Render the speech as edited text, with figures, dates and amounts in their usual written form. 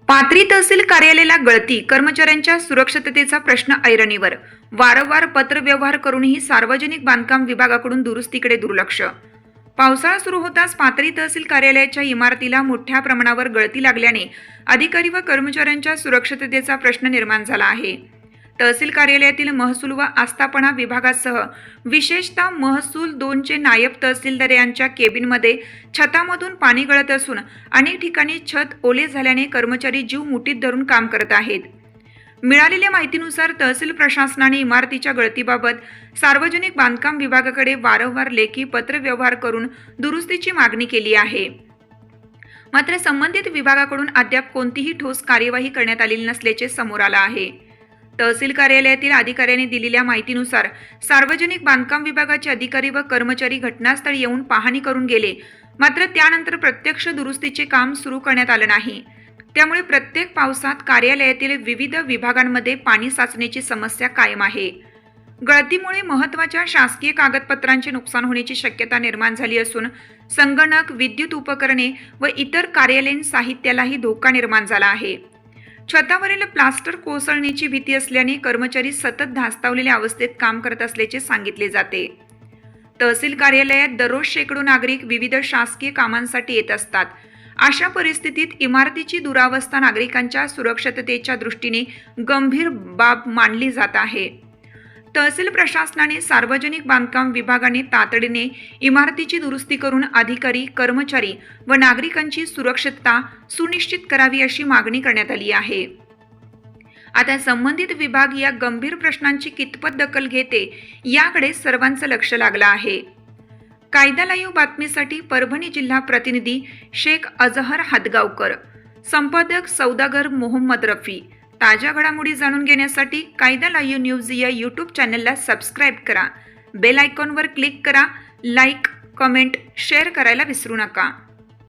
पाथरी तहसील कार्यालयाला गळती, कर्मचाऱ्यांच्या सुरक्षिततेचा प्रश्न ऐरणीवर. वारंवार पत्रव्यवहार करूनही सार्वजनिक बांधकाम विभागाकडून दुरुस्तीकडे दुर्लक्ष. पावसाळा सुरू होताच पाथरी तहसील कार्यालयाच्या इमारतीला मोठ्या प्रमाणावर गळती लागल्याने अधिकारी व कर्मचाऱ्यांच्या सुरक्षिततेचा प्रश्न निर्माण झाला आहे. तहसील कार्यालयातील महसूल व आस्थापना विभागासह विशेषतः महसूल 2चे नायब तहसीलदार यांच्या केबिनमध्ये छतामधून पाणी गळत असून अनेक ठिकाणी छत ओले झाल्याने कर्मचारी जीव मुठीत धरून काम करत आहेत. मिळालेल्या माहितीनुसार तहसील प्रशासनाने इमारतीच्या गळतीबाबत सार्वजनिक बांधकाम विभागाकडे वारंवार लेखी पत्रव्यवहार करून दुरुस्तीची मागणी केली आहे. मात्र संबंधित विभागाकडून अद्याप कोणतीही ठोस कार्यवाही करण्यात आलेली नसल्याचे समोर आलं आहे. तहसील कार्यालयातील अधिकाऱ्यांनी दिलेल्या माहितीनुसार सार्वजनिक बांधकाम विभागाचे अधिकारी व कर्मचारी घटनास्थळी येऊन पाहणी करून गेले, मात्र त्यानंतर प्रत्यक्ष दुरुस्तीचे काम सुरू करण्यात आलं नाही. त्यामुळे प्रत्येक पावसात कार्यालयातील विविध विभागांमध्ये पाणी साचण्याची समस्या कायम आहे. गळतीमुळे महत्त्वाच्या शासकीय कागदपत्रांचे नुकसान होण्याची शक्यता निर्माण झाली असून संगणक, विद्युत उपकरणे व इतर कार्यालयीन साहित्यालाही धोका निर्माण झाला आहे. छतावरील प्लास्टर कोसळण्याची भीती असल्याने कर्मचारी सतत धास्तावलेल्या अवस्थेत काम करत असल्याचे सांगितले जाते. तहसील कार्यालयात दररोज शेकडो नागरिक विविध शासकीय कामांसाठी येत असतात. अशा परिस्थितीत इमारतीची दुरावस्था नागरिकांच्या सुरक्षिततेच्या दृष्टीने गंभीर बाब मानली जात आहे. तहसील प्रशासनाने सार्वजनिक बांधकाम विभागाने तातडीने इमारतीची दुरुस्ती करून अधिकारी, कर्मचारी व नागरिकांची सुरक्षितता सुनिश्चित करावी अशी मागणी करण्यात आली आहे. आता संबंधित विभाग या गंभीर प्रश्नांची कितपत दखल घेते याकडे सर्वांचं लक्ष लागलं आहे. कायदा लाईव्ह बातमीसाठी परभणी जिल्हा प्रतिनिधी शेख अजहर हादगावकर, संपादक सौदागर मोहम्मद रफी. ताज्या घडामोडी जाणून घेण्यासाठी कायदा लाईव्ह न्यूज या यूट्यूब चॅनलला सबस्क्राईब करा. बेल आयकॉनवर क्लिक करा. लाईक, कमेंट, शेअर करायला विसरू नका.